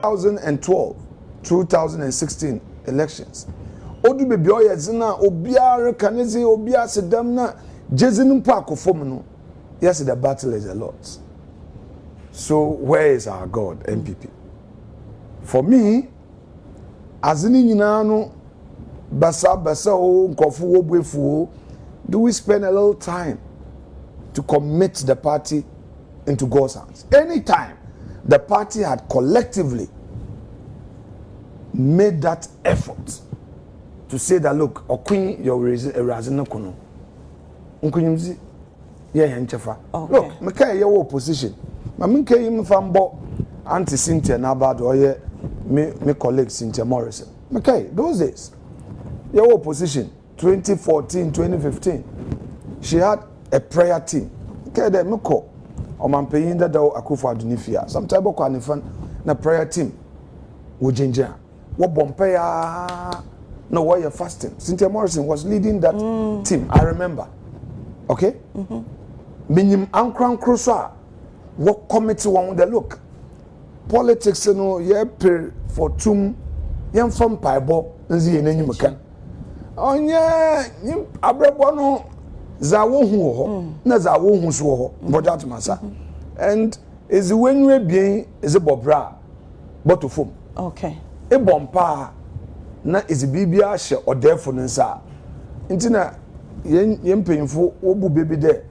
2012, 2016 elections. Odu bebi oye zina obiara kanezi obia sedam na jezinu park fom no. Yes, the battle is a lot. So where is our God, MPP? For me, as in no basa o nkofu obwefu, do we spend a little time to commit the party into God's hands? Anytime the party had collectively made that effort to say that, look, Okun, you're raising no kono. Unkunyumzi, yeah, look, Meka your opposition. Maminke him fambo anti Cynthia Nabad or yeah, me colleague Cynthia Morrison. Meka, those days, your opposition, 2014, 2015, she had a prayer team. Okay, the Meko, or Mampaying that Akufa Dunifia. Sometimes Okanifan, na prayer team, Wujinja. What Bompaya, no, why you're fasting. Cynthia Morrison was leading that team, I remember. Okay? Minim Ankran Crusoe, what committee one the look? Politics, you know, yeah, pay for Tumi, young from Paibo, and the enemy can. Oh, yeah, Abrabano, Zawo, Nazawo, so, but that massa. And is when we being is a bobra, but of whom? Okay. A bompa na is a bibia she or therefore nsa intina yen painful obu baby there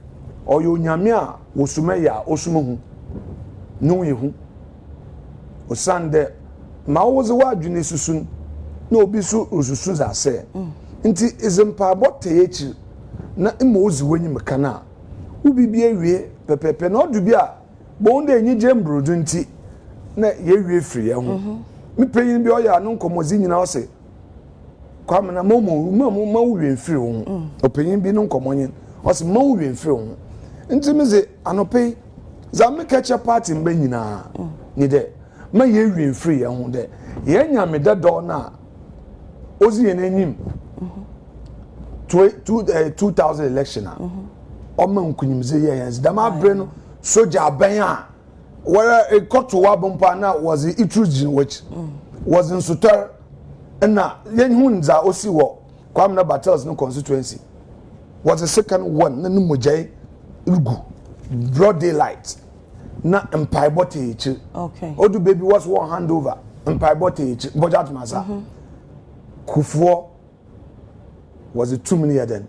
or you nyamia wosumeya osumuhu no yehu osande ma wo ze wadwene susun na obi so osusun za se nti izempa bote echi na imo ozi wanyi mekana ubi bia wie pepepe na odu bia bo nda enyi jembrodu nti na ye wie free ya hu me payin bi oya no nkomozi nyina o se kwame na ma wie free hu opanyin bi no nkomonyin o se ma wie free hu nti me ze anope za me catch party mba nyina ni de ma ye wie free ya hu de ye nya me da do na ozi ye n'enyim 2000 election o ma nkunyimze ye yes da ma bre no soja abanya where a cut to Wabumpana was it Itrujin, which was in Sutter, and now Yen Hunza Osiwo, Kwamna Battles no constituency. Was the second one, Nanumujay Ugu, broad daylight, not Empire Botage. Okay. Odu baby was one handover, Empire Botage, Bojat Maza. Kufuor was it 2 million then?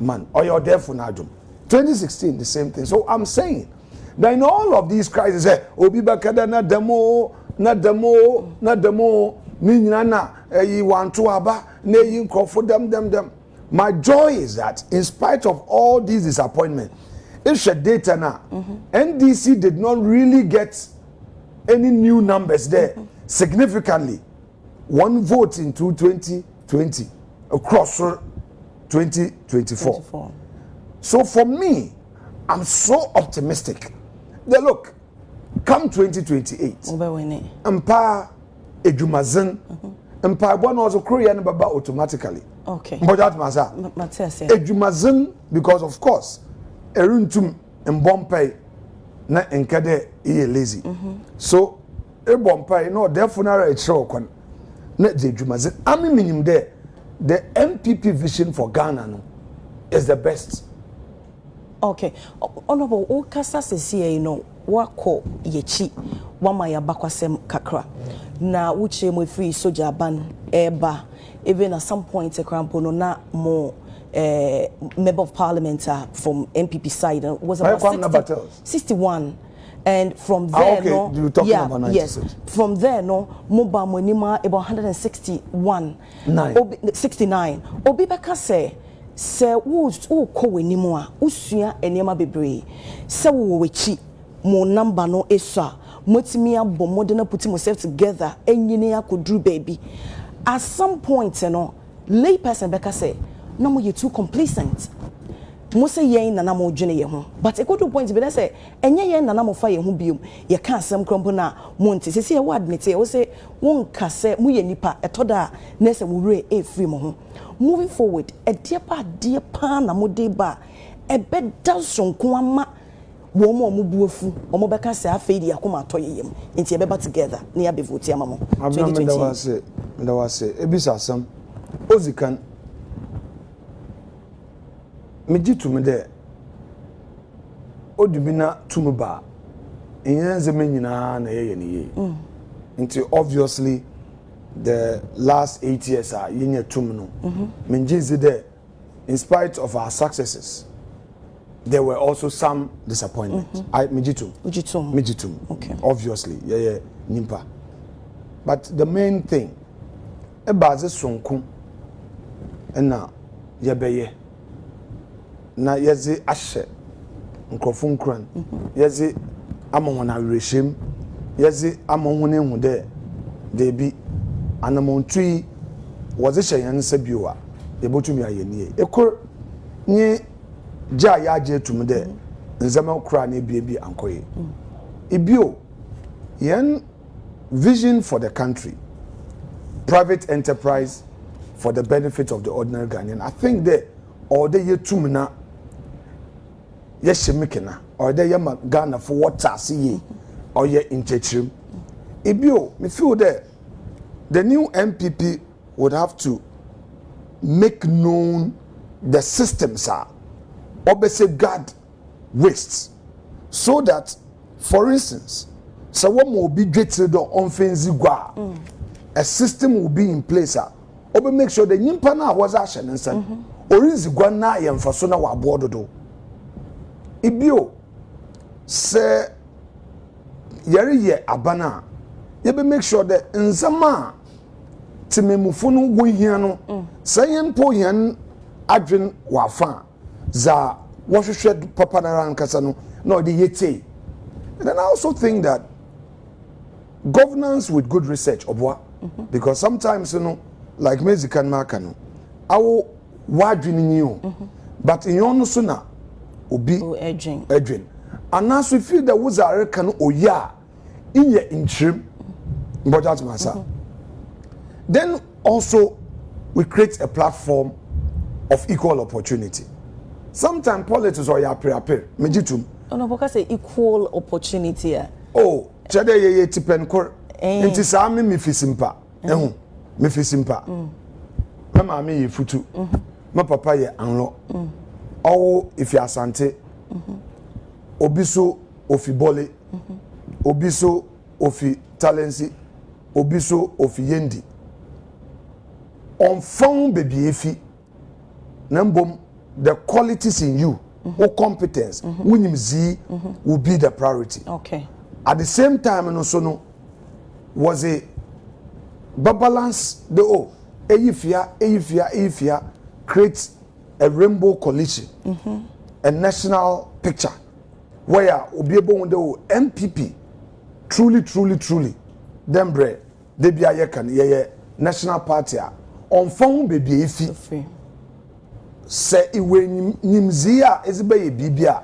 Man, or you're there for Najum. 2016, the same thing. So I'm saying. That in all of these crises, Obi Bakada na demo, ni nyana, you want to aba, ne you call for them. My joy is that in spite of all these disappointments, if the data now, NDC did not really get any new numbers there significantly. One vote in 2020 across 2024. So for me, I'm so optimistic. They look, come 2028. Empa Ejumazin, Empa one also Korean Baba automatically. Okay. But that masa. Ejumazin, because of course, Eruntum and Bompay na enkade e lazy. So e Bompay no definitely a show kon na Ejumazin. I mean there, the MPP vision for Ghana no, is the best. Okay, honorable Okasa says here, you know, wako yechi, wama ya bakwasem kakra. Na uche mwe soja ban eba, even at some point a crampono na more member of parliament from MPP side was about 61. And from there, okay. no, You're talking about 96. Yes, from there, no, Moba Monima about 161, 69. Obi baka say. Se wo ko wanimu a usua enema bebre se wo wechi mo number no esa motimi abɔ modern put myself together enyine akodru baby at some point no lay person beka say no mo you too complacent mo say yen na mo dwene ye ho but e go to point be na say enye yen na mo fa ye ho biom ye ka asem krompo na mo nti se ye wo admit ye wo say won ka say mo ye nipa etoda na se mo re e free mo ho. Moving forward, a dear pa na modeba, a bed down sonkwama wo mo buafu omo beka say Afei di akoma atoyeyem enti e beba together na ya be vote amamo 2020 me was say ebisa sam ozikan me jitu me de odubina tumu ba enyenze me nyina na yeye ne ye nti obviously the last 8 years are yenye tumu no menjizi de in spite of our successes there were also some disappointments. I Mijitum. Okay. Obviously, yeah, nimpa. But the main thing, ebaze sonku, na yebeye, na yezi ashe, nkrofun kran, yezi amona reshim, yezi amone hude, debi, anamontui, wazisha yanse biwa, yebotu mi ayeniye. Ekor nye ja ya je tum de nzama kra na biebi ankoye ibio yen vision for the country, private enterprise for the benefit of the ordinary Ghanaian. I think that all the year tum na yeshimikena or the yama Ghana for what I see or ye interchim ibio me feel that the new MPP would have to make known the systems are guard wastes so that, for instance, so what will be getting on Fenzigua, a system will be in place. Obe make sure the Nimpana was action and said, or is Guana and Fasona wa bordo. Ibio say Yeri ye abana. Yebe make sure that in Zama Timemufunu Guiano, saying Poyan Adrian Wafan. Za washed papa naran kasano no the yete. And then I also think that governance with good research obwa because sometimes like Mexican Markano awo wadwini you but in your no sooner obi edging and now we feel that was a can oya in your interim but that's my then also we create a platform of equal opportunity. Sometimes politics are ya pre-appear. Mejitum. Oh no, because equal opportunity. Oh, chade ye tipen kor. Inti sa me fisimpa. Me fisimpa. Me mama ye futu. Me papa ye anlo. Oh, if you asante. Obiso ofi bole. Obiso ofi talensi. Obiso ofi yendi. On found baby Efie. Nambom the qualities in you, or competence, winning Z will be the priority. Okay. At the same time, and also was a balance the Efie creates a rainbow coalition, a national picture where we'll be able to MPP truly them bre they be a national party on phone baby Efie. Say iwe nimzia ezibe ye bibia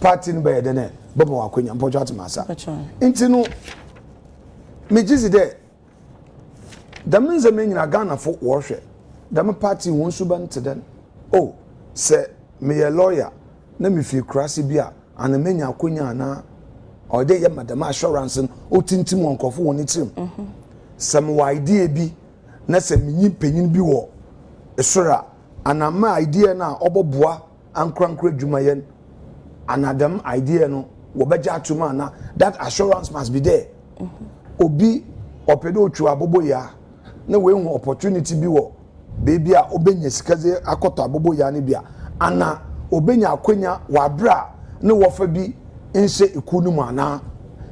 party no be de ne bobo wakwenya mpojo atmasa nti no mejizi de da menze menyina Ghana fo wo hwe da me party won suba nteden oh say me ye lawyer na me fi krasi bia ana menya akonya na o de ye madam assurance o tintim onkofo woni tirim some idea bi na se menyi panyin bi wo esora anama idea na oboboa ankrankra dwumayen anadam idea no wobeja atuma na that assurance must be there obi opedo otu abobo ya na we hu opportunity bi wo baby a obenya sikaze akoto abobo ya ne bia ana obenya akonya wabra na wofa bi ense ikunu mu ana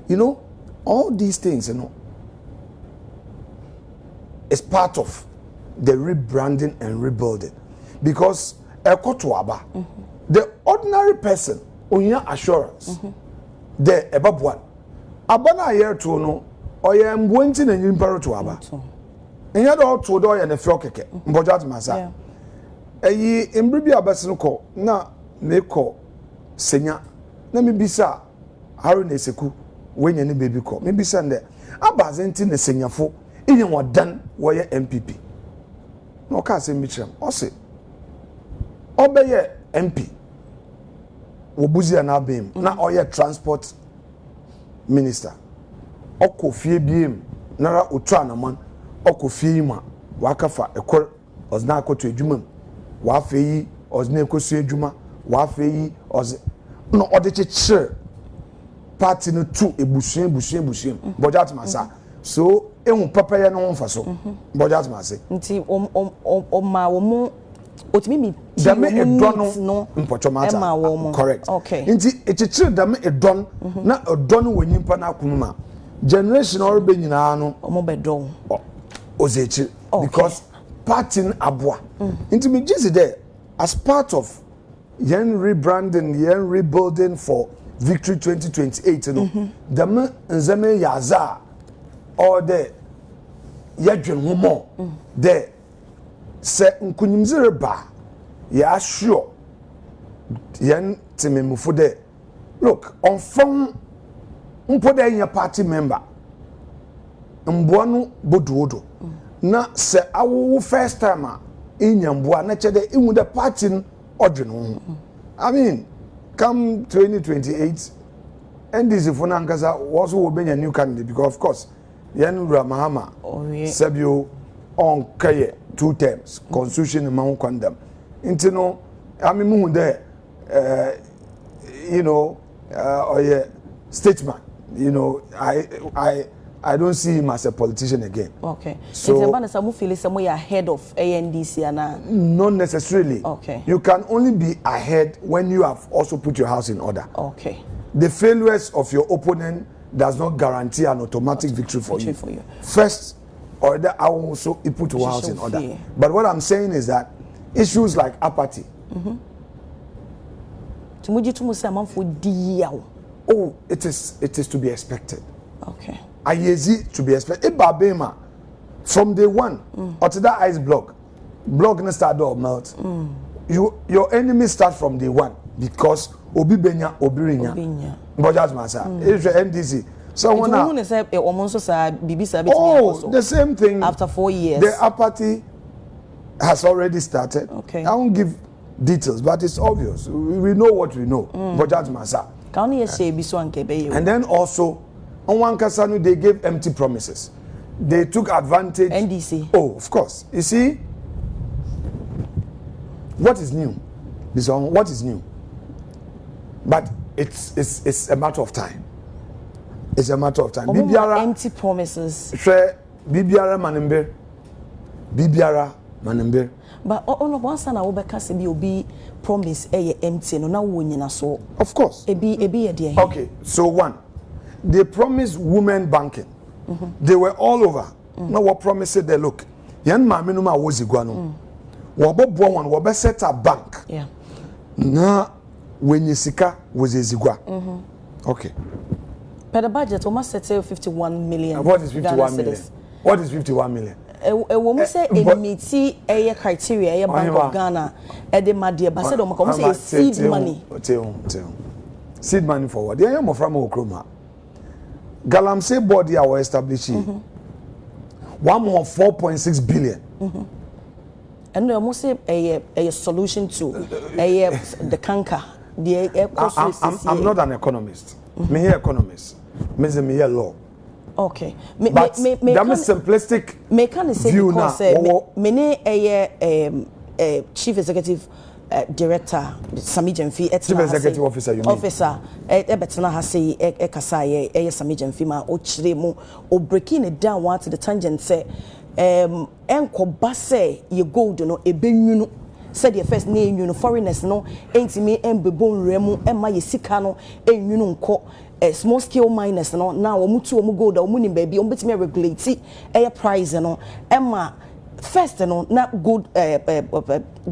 you know all these things is part of the rebranding and rebuilding. Because the ordinary person onya assurance the above one abana year to no oya mbwenti na nyimparo to aba enya do to do ya na fio keke mbojat masa eyi embribi abasino ko na meko senya na mebisa haru na eseku wenya ne baby ko mebisa nde abazenti na senyafo enye wodan wo ye MPP no ka se mitram o se obeye MP Wobuzi na bem na oye transport minister okofie biem nara otwa na man okofie ma wakafa ekor ozna akoto adwuma wa feyi ozna ekosu adwuma wa feyi oz no odecheche party no tu ebusuan budget masa so ehun papa ye no mfa so budget masa nti ma wo mu otimi mi dame edon no mpochomata correct okay nti echichire dame edon na edon wonyimpa na akunuma generation or be nyina no omobedon ozechi because party abua nti me just there as part of yen rebranding yen rebuilding for victory 2028 no dame nzeme yaza or the yadwen homo the se nkunyimzire ba ya sure yen timemufo de look on phone mpoda yen party member mboano bododo na se awu first time a inyamboa na chede iwu the party odwen ho I mean come 2028 NDC for nankasa also will be a new candidate because of course yen Mahama Sebio on kaye 2 terms constitution in Mount Condom into no I mean mu there you know or yeah statesman you know I don't see him as a politician again. Okay. So you feel some ahead of NDC and not necessarily. Okay. You can only be ahead when you have also put your house in order. Okay. The failures of your opponent does not guarantee an automatic victory for you. First order, I will also put your house in order. But what I'm saying is that issues like apathy. Oh, it is to be expected. Okay. Ayezi to be expected. Ibabema from day one or to that ice block no start or melt. Your enemy start from day one because obi benya obirinya. Budget masa. It's the NDC. Someone now. Oh, the same thing. After 4 years. The apathy has already started. Okay. I won't give details, but it's obvious. We know what we know. Budget masa. And then also, on one Kasanu, they gave empty promises. They took advantage. NDC. Oh, of course. You see, what is new? What is new? But it's a matter of time. It's a matter of time. Bibiara empty promises. Bibiara manembe. But on one side, I will be promise empty. No, now we so. Of course. Okay. So one, they promised women banking. They were all over. Now what promised they look. Yan ma minuma wozi guano. Wabo buwan wabe set a bank. Yeah. Na when yisika was zigwa. Okay. But the budget almost set 51 million. What is 51 million? What is 51 million? We say meet a criteria, a Bank of Ghana, at the Madia, but said seed money. Seed money for what? They are more from Okroma. GALAMSEY body are establishing 4.6 billion. And we almost say a solution to the canker. I'm not an economist. Me here economist. Me here law. Okay. But that is simplistic view now. Chief Executive Director Sammy Gyamfi, Chief Executive Officer, you mean? Officer, Ebetana has say Kasaye, Sammy Gyamfi, ma Ochremo, or breaking it down one to the tangent say, Enko Basse, you go, you know, a ben said your first name, you know, foreigners, no, ain't me, and Bebon Remo, and my Sikano, and you know, small scale miners, no, now, Mutu, Mugo, the money baby, on bit me regulate a price, no, Emma, first, no, not good,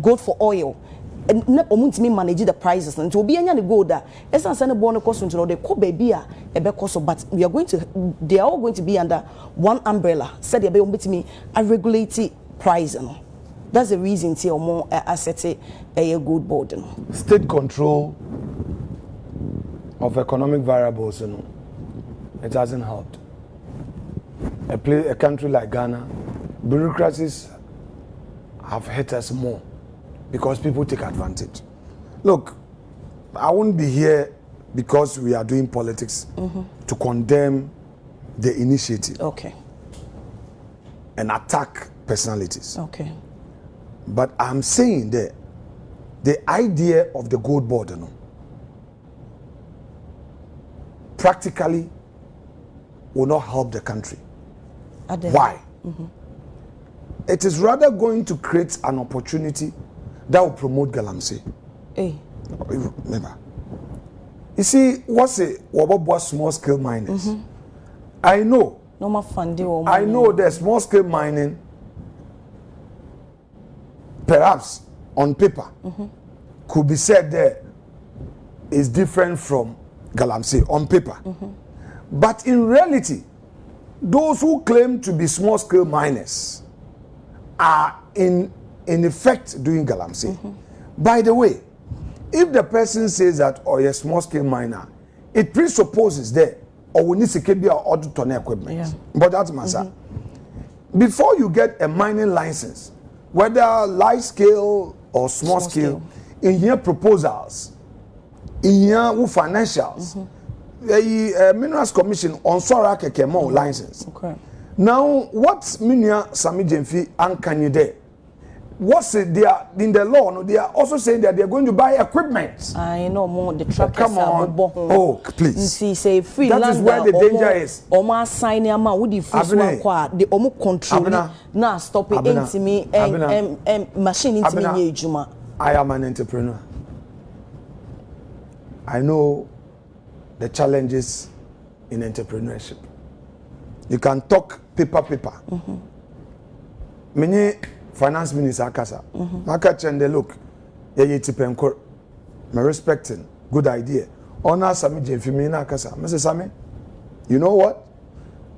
good for oil. And not me manage the prices and to be any gold that as I send a bonus cost to know the co baby a cost, but we are going to, they are all going to be under one umbrella. Said they be me a regulated price. That's the reason to more asset a good board. State control of economic variables, it hasn't helped. A country like Ghana, bureaucracies have hit us more because people take advantage. Look, I won't be here because we are doing politics to condemn the initiative. Okay. And attack personalities. Okay. But I'm saying that the idea of the gold board, practically will not help the country. Why? It is rather going to create an opportunity that will promote Galamsey. Hey. Remember. You see, what's a small scale miners? I know. I know that small scale mining, perhaps on paper, could be said there is different from Galamsey on paper. But in reality, those who claim to be small scale miners are in effect doing Galamsey. By the way, if the person says that or a small scale miner, it presupposes there or we need to keep your order to equipment. Yeah. But that's my before you get a mining license, whether large scale or small scale, in your proposals, in your financials, the Minerals Commission on Soraka Kemo license. Okay. Now, what's Mahama Sammy Gyamfi and can you there? What's it? They are in the law. No, they are also saying that they are going to buy equipment. I know more. The truckers come on. Oh, please. See, say free that is where the danger is. Oma sign a man with the first one qua the omo control now stop it into me and machine into me juma. I am an entrepreneur. I know the challenges in entrepreneurship. You can talk paper. Many finance minister akasa. Maka chende look. Ye tipenkor. Me respecting. Good idea. Honor Sammy Gyamfi me na akasa. Mr. Sammy, you know what?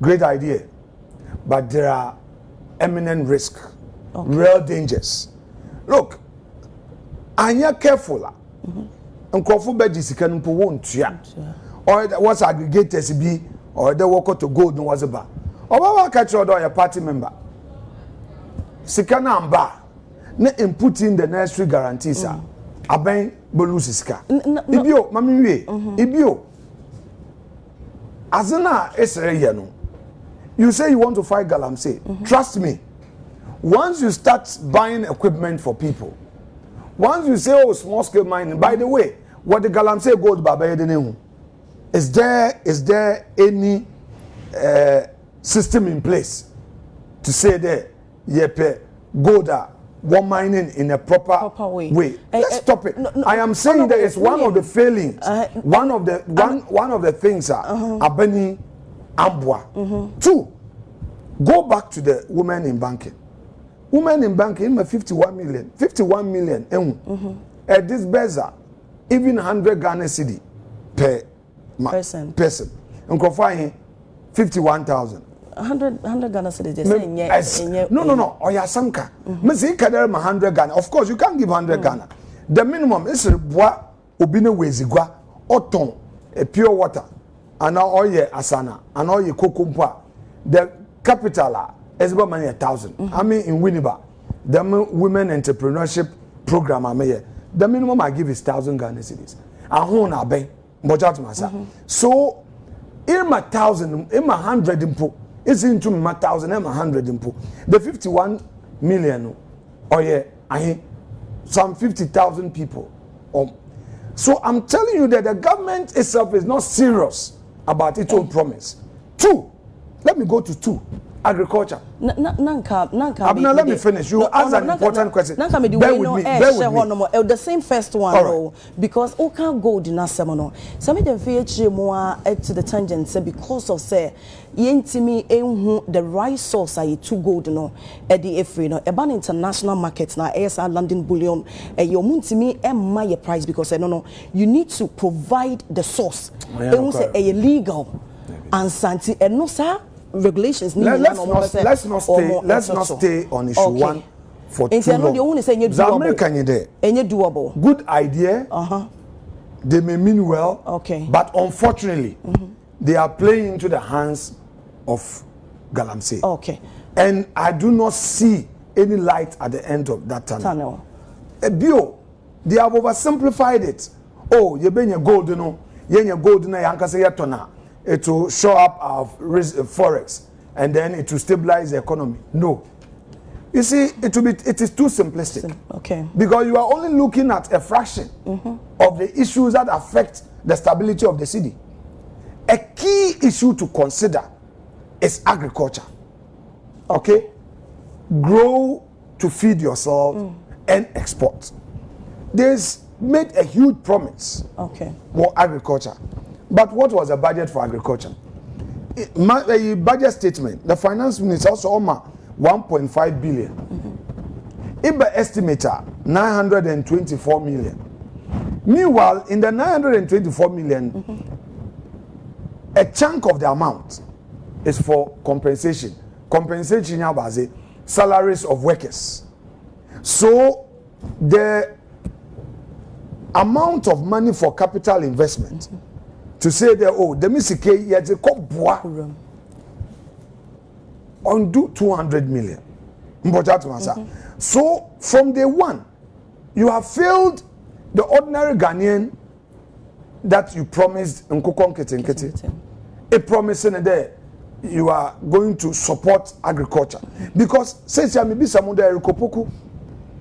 Great idea. But there are eminent risk. Real dangers. Look, anya careful. Nkrofo beji sika npo won't ya. Or what's aggregators be or the worker to gold no was about. Or what catch your party member. Sika na amba na input in the necessary guarantees aben bolusi sika. Ibio mami wie ibio azana esere ye no. You say you want to fight Galamsey. Trust me. Once you start buying equipment for people, once you say oh small scale mining, by the way, what the Galamsey gold baba yedene is there any system in place to say that yepe gold one mining in a proper way? Let's stop it. No, I am saying that it's one of the failings, one of the things are Abeni Ambwa. Two, go back to the women in banking. Women in banking, 51 million. At this beza, even 100 Ghana cedi per person. And 51,000. 100 Ghana cedis. No. Oya samka. Me say kadere 100 Ghana. Of course, you can't give 100 Ghana. The minimum is bois obine wezigwa oton a pure water. And now oye asana. And oye kokumpa. The capital is about money 1,000. I mean in Winneba, the women entrepreneurship program the minimum I give is 1,000 Ghana cedis. And who na ben budget masa. So in my 1,000, in my 100 impo. It's into my 1,000 and 100 impo. The 51 million, some 50,000 people. So I'm telling you that the government itself is not serious about its own promise. Two, let me go to two. Agriculture. Abna, let me finish. You asked an important question. Bear with me. The same first one, because all can't go in a seminar. Some of them feel more to the tangent because of say, yentimi the right source are to gold no at the Efie no about international markets now ASR London bullion your muntimi my price because no you need to provide the source. It legal and santi and no sir. Regulations. Let's not stay on issue one for too long. Doable. Good idea. They may mean well. But unfortunately, they are playing into the hands of Galamsey. And I do not see any light at the end of that tunnel. They have oversimplified it. oh, you bring your gold, no, your gold, no, yankasa it will show up our forex, and then it will stabilize the economy. No. You see, it is too simplistic. Okay. Because you are only looking at a fraction of the issues that affect the stability of the city. A key issue to consider is agriculture. Okay? Grow to feed yourself and export. There's made a huge promise for agriculture. But what was the budget for agriculture? A budget statement, the finance minister also 1.5 billion. IBA estimator 924 million. Meanwhile, in the 924 million, a chunk of the amount is for compensation. Compensation is salaries of workers. So the amount of money for capital investment to say that, oh, the misike yet a cop undo 200 million. So from day one, you have failed the ordinary Ghanaian that you promised nkete. A promising there you are going to support agriculture. Because since you may someone there,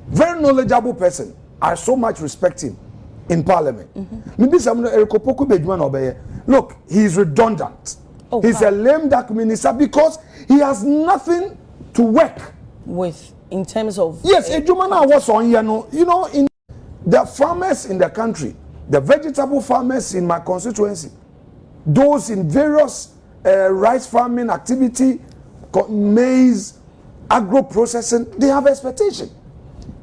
very knowledgeable person, I so much respect him in parliament. Maybe someone look, he is redundant. He's a lame duck minister because he has nothing to work with in terms of. Yes, Ejumana was on you know, in the farmers in the country, the vegetable farmers in my constituency, those in various rice farming activity, maize, agro processing, they have expectation.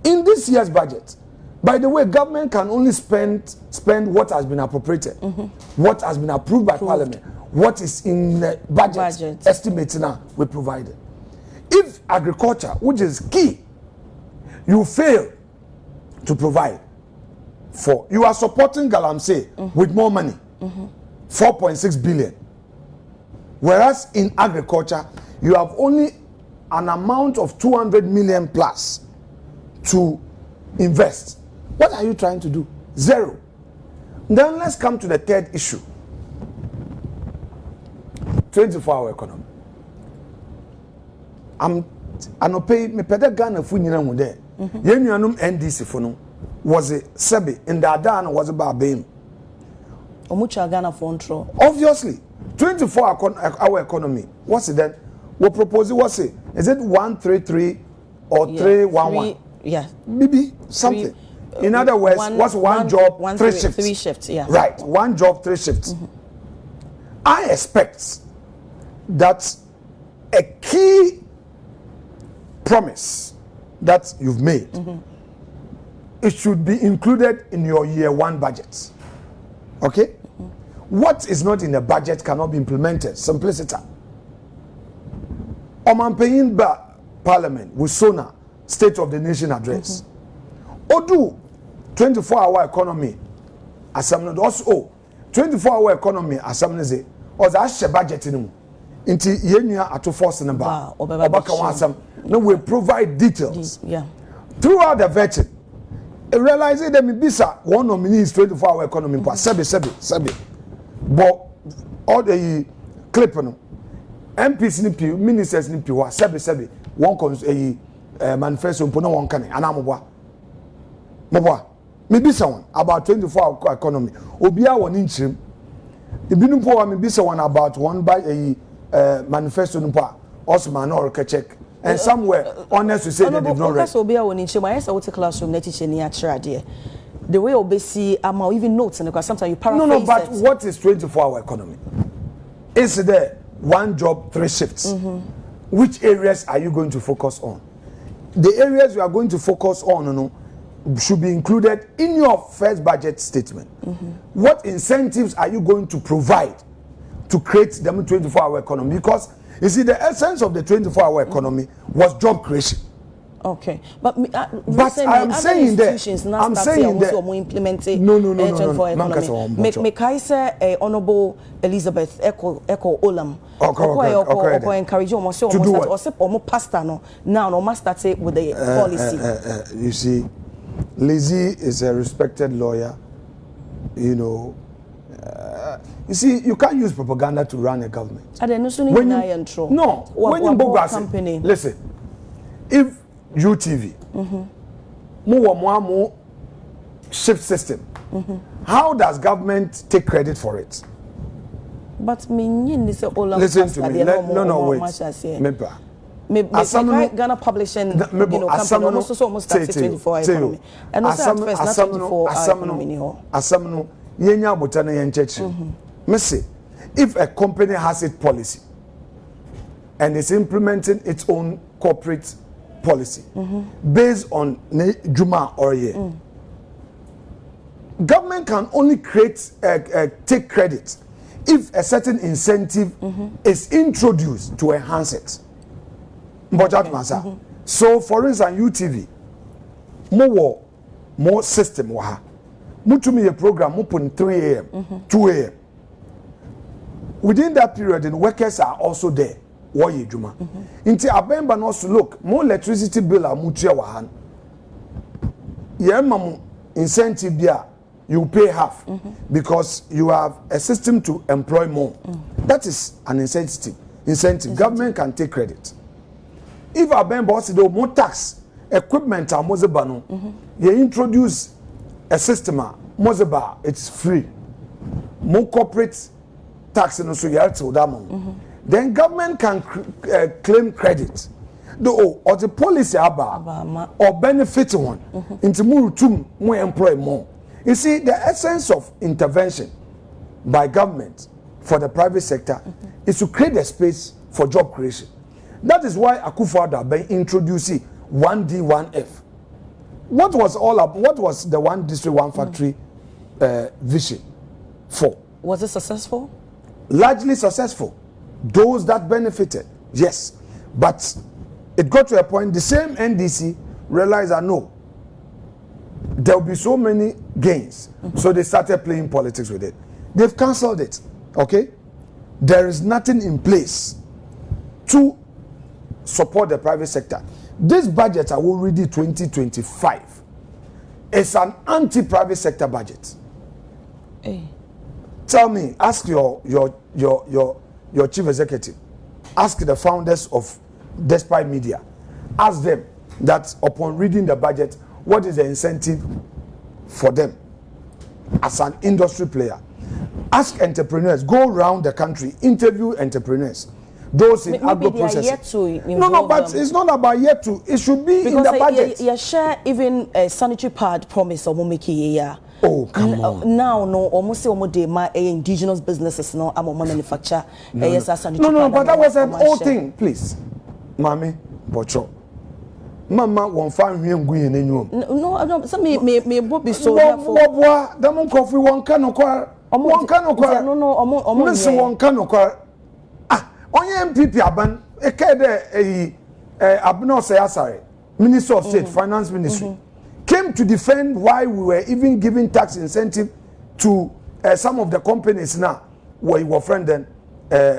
In this year's budget, by the way, government can only spend what has been appropriated, what has been approved by Parliament, what is in the budget. Estimates now we provided. If agriculture, which is key, you fail to provide for, you are supporting GALAMSEY with more money, 4.6 billion. Whereas in agriculture, you have only an amount of 200 million plus to invest. What are you trying to do? Zero. Then let's come to the third issue. 24-hour economy. I no pay me pede Ghana fu nyina hu de. Ye nuanum NDC fu no was a sebe in the Adan was about beam. Omucha Ghana for control. Obviously, 24-hour economy. What's it then? We propose what's it? Is it 133 or 311? Yeah. Maybe something. In other words, what's one job, three shifts? 3 shifts, yeah. Right, one job, 3 shifts. I expect that a key promise that you've made, it should be included in your year 1 budget. Okay? What is not in the budget cannot be implemented. Simplicity. Oman Parliament with SONA, State of the Nation Address. Odu 24-hour economy assembly also 24-hour economy assembly or the budget in inti yenua ato force number obaka wansam no we provide details throughout the vetting. Realizing that Mibisa one nominee is 24-hour economy for sebi but all the clip no MPs ni ministers ni piwa sebi one manifesto mpo no one kan anamobwa Mibisa one about 24-hour economy obia won nchim ebinu po wa mibisa one about one by a manifesto no Osman or check and somewhere honest to say that they've not read. Obia won nchim I say what classroom na teacher ni attra there the way obesi ama even notes and because sometimes you paraphrase. No but what is 24-hour economy? Is there one job 3 shifts? Which areas are you going to focus on? The areas you are going to focus on should be included in your first budget statement. What incentives are you going to provide to create the 24-hour economy? Because you see, the essence of the 24-hour economy was job creation. Okay, but I'm saying that I'm saying that no. Make I say Honorable Elizabeth Echo Olam. Okay. Encourage you almost almost pastor no now no must start with the policy. You see, Lizzie is a respected lawyer. you know, you see, you can't use propaganda to run a government. No, when you book company. Listen, if UTV, more shift system, how does government take credit for it? But listen to me. No, wait. Ghana publishing, you know, company almost started 24 economy. And also at first, not 24 economy. Asamno, yenya botana yenchechi. Messy, if a company has its policy and is implementing its own corporate policy based on Juma or year, government can only take credit if a certain incentive is introduced to enhance it. So, for instance, UTV, more system waha. Mutumi a program open 3 a.m., 2 a.m. Within that period, the workers are also there. Woye juma. Inti abemba no so look, more electricity bill are mutia wahan. Yemamu incentive bia, you pay half because you have a system to employ more. That is an incentive. Government can take credit. If abemba also do more tax, equipment are mozebano, you introduce a system, mozeba, it's free. More corporate tax and also you have to that then government can claim credit. Or the policy or benefit one into more employ more. You see, the essence of intervention by government for the private sector is to create a space for job creation. That is why Akufo-Addo by introducing 1D, 1F. What was the one district, one factory vision for? Was it successful? Largely successful. Those that benefited, yes. But it got to a point, the same NDC realized that no, there will be so many gains. So they started playing politics with it. They've cancelled it, okay? There is nothing in place to support the private sector. This budget, I will read it 2025. It's an anti-private sector budget. Hey. Tell me, ask your chief executive, ask the founders of Despite Media, ask them that upon reading the budget, what is the incentive for them as an industry player? Ask entrepreneurs, go around the country, interview entrepreneurs. Those in agro processing. No, but it's not about yet to. It should be because in the budget. You share even a sanitary pad promise or Momiki. Oh, come on. Now, no, almost say my indigenous businesses, no, I'm a manufacturer. No, but that was an old thing, please. Mami, Bocho. Mama won't find me and going in your No, some may be so. What? The monk of one cannot acquire. One cannot acquire. No, one cannot acquire. Onye MPP Aban, Abno Sayasare, Minister of State, Finance Ministry, came to defend why we were even giving tax incentive to some of the companies now where you were friending,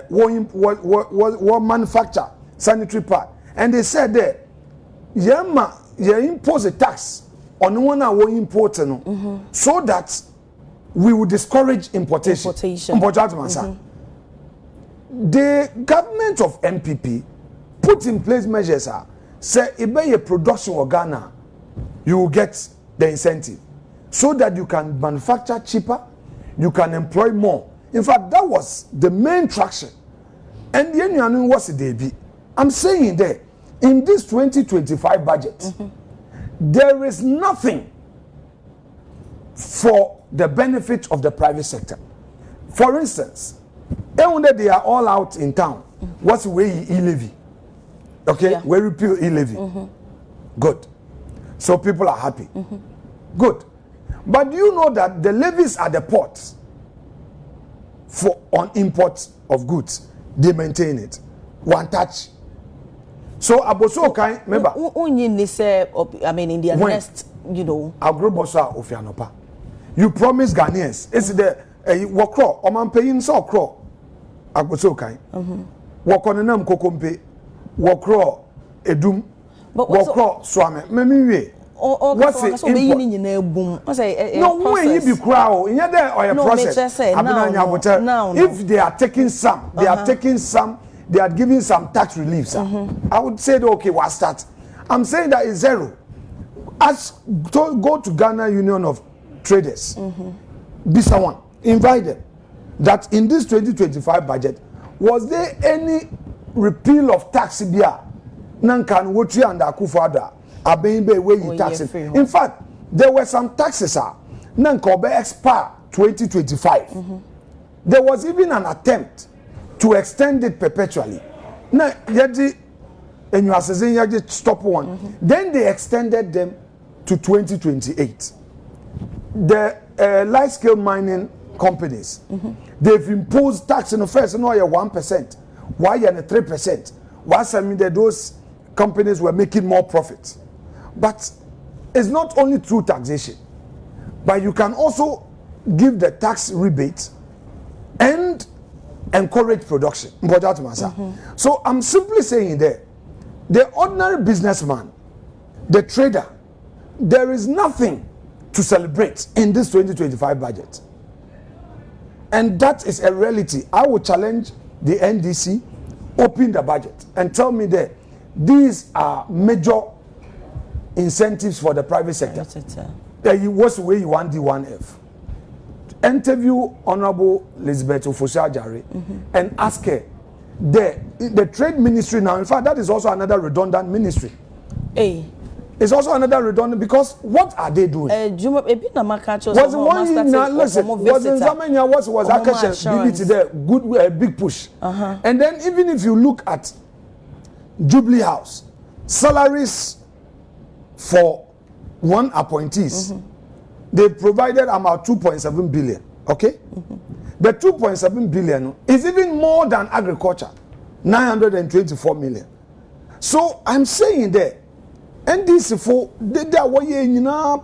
what manufacture sanitary pad. And they said there, you impose a tax on one hour importing so that we will discourage importation. The government of MPP put in place measures say if a production of Ghana, you will get the incentive so that you can manufacture cheaper, you can employ more. In fact, that was the main traction. And the end was the DB. I'm saying there, in this 2025 budget, there is nothing for the benefit of the private sector. For instance, they are all out in town. What's the way e-levy? Okay, yeah. We repeal e-levy. Good. So people are happy. Good. But do you know that the levies at the ports on imports of goods, they maintain it. One touch. So Aboso Kai, remember? I mean, in the next, you know. Agrobosa Ofianopa. You promise Ghanaians. It's the Wakro, Oman paying so cro. Aboso Kai. Wakonenam Kokompe, Wakro, Edum, Wakro, Swame, Memi, what's the no, when you be crowd, in there or a process. If they are taking some, they are taking some, they are giving some tax reliefs. I would say, okay, what's that? I'm saying that is zero. Go to Ghana Union of Traders. Be someone, invite them. That in this 2025 budget, was there any repeal of tax bill? Nankan Wotri and Akufo-Addo Abembe where you tax it. In fact, there were some taxes Nankobe expire 2025. There was even an attempt to extend it perpetually. Now, and you are saying stop one. Then they extended them to 2028. The light scale mining companies, they've imposed tax in the first, no, 1%. Why and 3%? Why that those companies were making more profits? But it's not only through taxation, but you can also give the tax rebate and encourage production. So I'm simply saying that the ordinary businessman, the trader, there is nothing to celebrate in this 2025 budget. And that is a reality. I will challenge the NDC, open the budget and tell me that these are major incentives for the private sector. What's the way you want D1F? Interview Honorable Elizabeth Ofosha-Ajare and ask her, the trade ministry now, in fact, that is also another redundant ministry. It's also another redundant because what are they doing? Was in Zamania was Akasha BBT there, good big push. And then even if you look at Jubilee House, salaries for one appointees, they provided about 2.7 billion. Okay? The 2.7 billion is even more than agriculture, 924 million. So I'm saying that NDC for they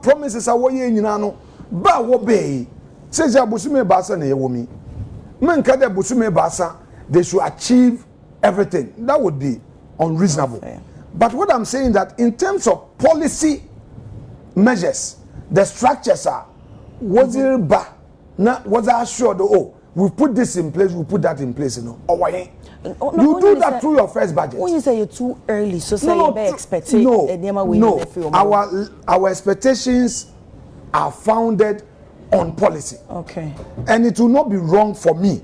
promises are no ba wo be says ya busume basa na yewomi men ka de busume basa they should achieve everything. That would be unreasonable. But what I'm saying that in terms of policy measures, the structures are was it ba na was assured we put this in place, we put that in place, you know. You do that through your first budget. When you say you're too early, so say you're expecting our expectations are founded on policy. Okay. And it will not be wrong for me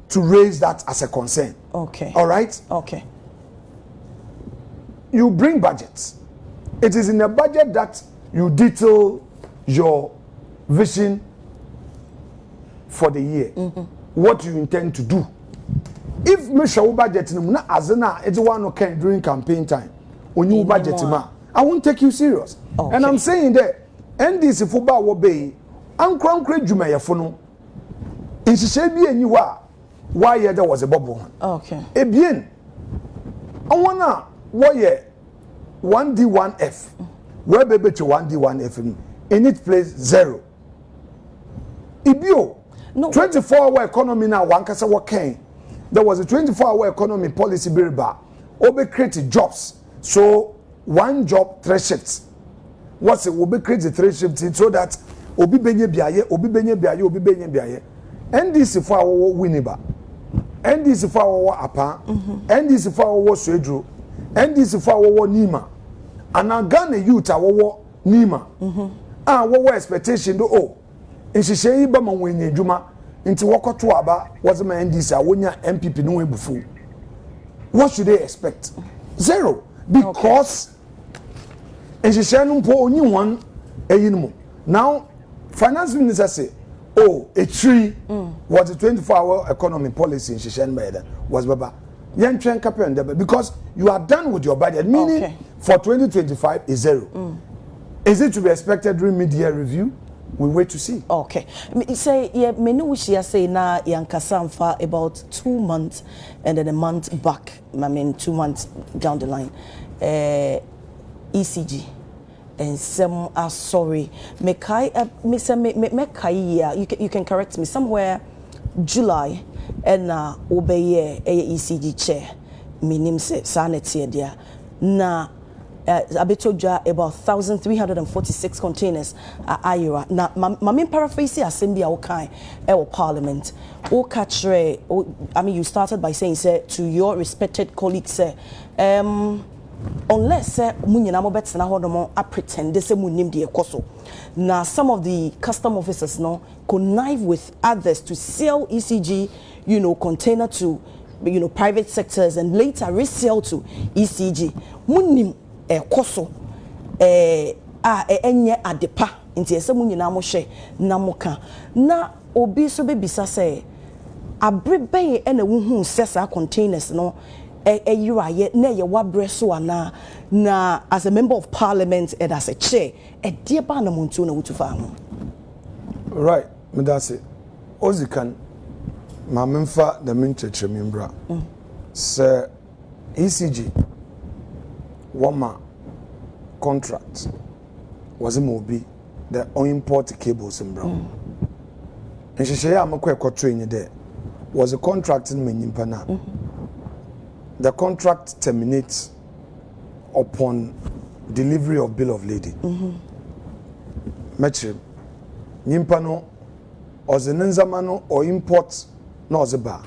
to raise that as a concern. Okay. All right? Okay. You bring budgets. It is in the budget that you detail your vision for the year. What you intend to do. If me show budget na azena it's one okay during campaign time when you budget I won't take you serious. Okay. And I'm saying that NDC football will be ankwankre dwumayefo no insise bi enyi wa why there was a bubble. Okay. Ebien awona woye 1D1F where bebe to 1D1F in its place 0. Ibio no 24-hour economy now one kasa working. There was a 24-hour economy policy bill bar. Obe created jobs. So one job, 3 shifts. What's it? Obe created 3 shifts so that Obi benye biaye, Obi benye biaye, Obi benye biaye. NDC for our Winneba. NDC for our Apa. NDC for our Swedru. NDC for our Nima. And now Ghana youth our Nima. What expectation do in Shishay Bama Winnie Juma. Into Wako Tuaba was my NDC, Awonia MPP no way before. What should they expect? 0. Because and she said only one now finance minister say, a tree was a 24-hour economy policy in Shishan Beda was Baba. Because you are done with your budget, meaning for 2025 is 0. Is it to be expected during mid-year review? We wait to see. Okay. Say yeah, many wish say na yankasamfa about 2 months and then a month back. I mean 2 months down the line. ECG and some are sorry. You can correct me somewhere July and obey a ECG chair. Minim say sanity there. Na abetoja about 1,346 containers ayira na mame paraphrase assembly awokan parliament o katre I mean you started by saying say to your respected colleagues say unless munyina mo betena hodomo a pretend say munim de ekoso na some of the custom officers no connive with others to sell ECG container to private sectors and later resell to ECG munim ekoso enye adepa nti ese munyina mo hye na moka na obi so bebisa say abrebe na wuhu sesa containers no yiraye na ye wabre so ana na as a member of parliament and as a chair die ba na muntu na wutufa ho right me da say ozikan ma memfa the mincheche membra say ECG wama contract was a mobi the import cables in brown and she say am kwa train there was a contract in Menyimpa. The contract terminates upon delivery of bill of lading. Metrim Nyimpano or the Nenzamano or import no zeba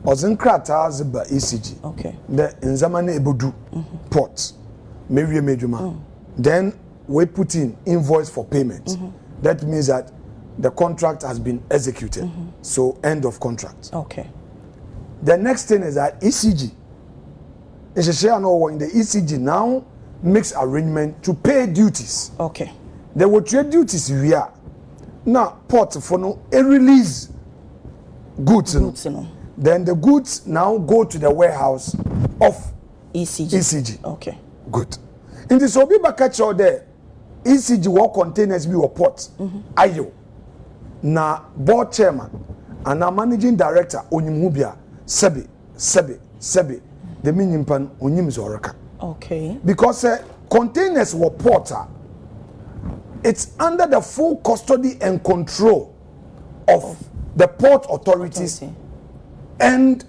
or Zenkrata zeba ECG. Okay. The Nzamane Ebudu port Mary Mejuma. Then we put in invoice for payment. That means that the contract has been executed. So end of contract. Okay. The next thing is that ECG. In the ECG now makes arrangement to pay duties. Okay. There were trade duties here. Now port for no a release goods. Then the goods now go to the warehouse of ECG. Okay. Good. In the Sobi Bakacho there, ECG work containers be port. Ayo. Na board chairman and our managing director Onyimhubia Sebi. The Menyimpa onyim zoraka. Okay. Because containers were porter. It's under the full custody and control of the port authorities and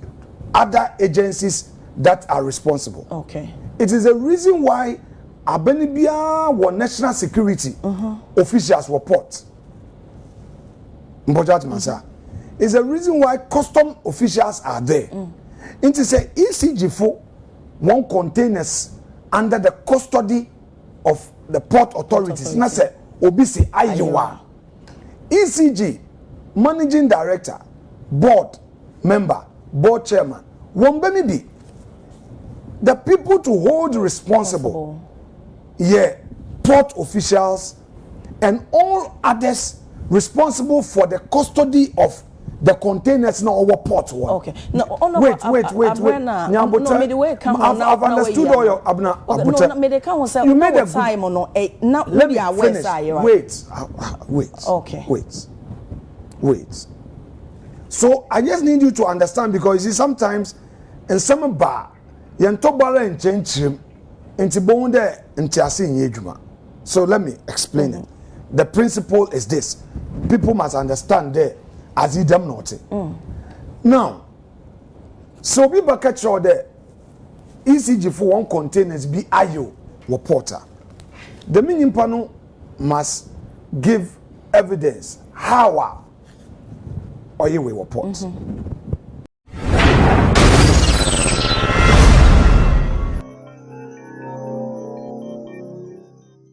other agencies that are responsible. Okay. It is a reason why Abenibia were national security officials were port. It's a reason why custom officials are there. Into say ECG for one containers under the custody of the port authorities. Na say obisi Iowa. ECG managing director, board member, board chairman. One be the people to hold responsible. Yeah, port officials and all others responsible for the custody of the containers now over port one. Okay. No, wait. I've understood all your abna. You made a time or no? Let me finish. Wait. Okay. Wait. So I just need you to understand because you see sometimes in some bar, you talk about and change him into bone there into asin yejuma. So let me explain it. The principle is this: people must understand there. As he damn naughty. Now, so we back at your there. ECG for one containers be ayo or porter. The Menyimpa must give evidence how or you will port.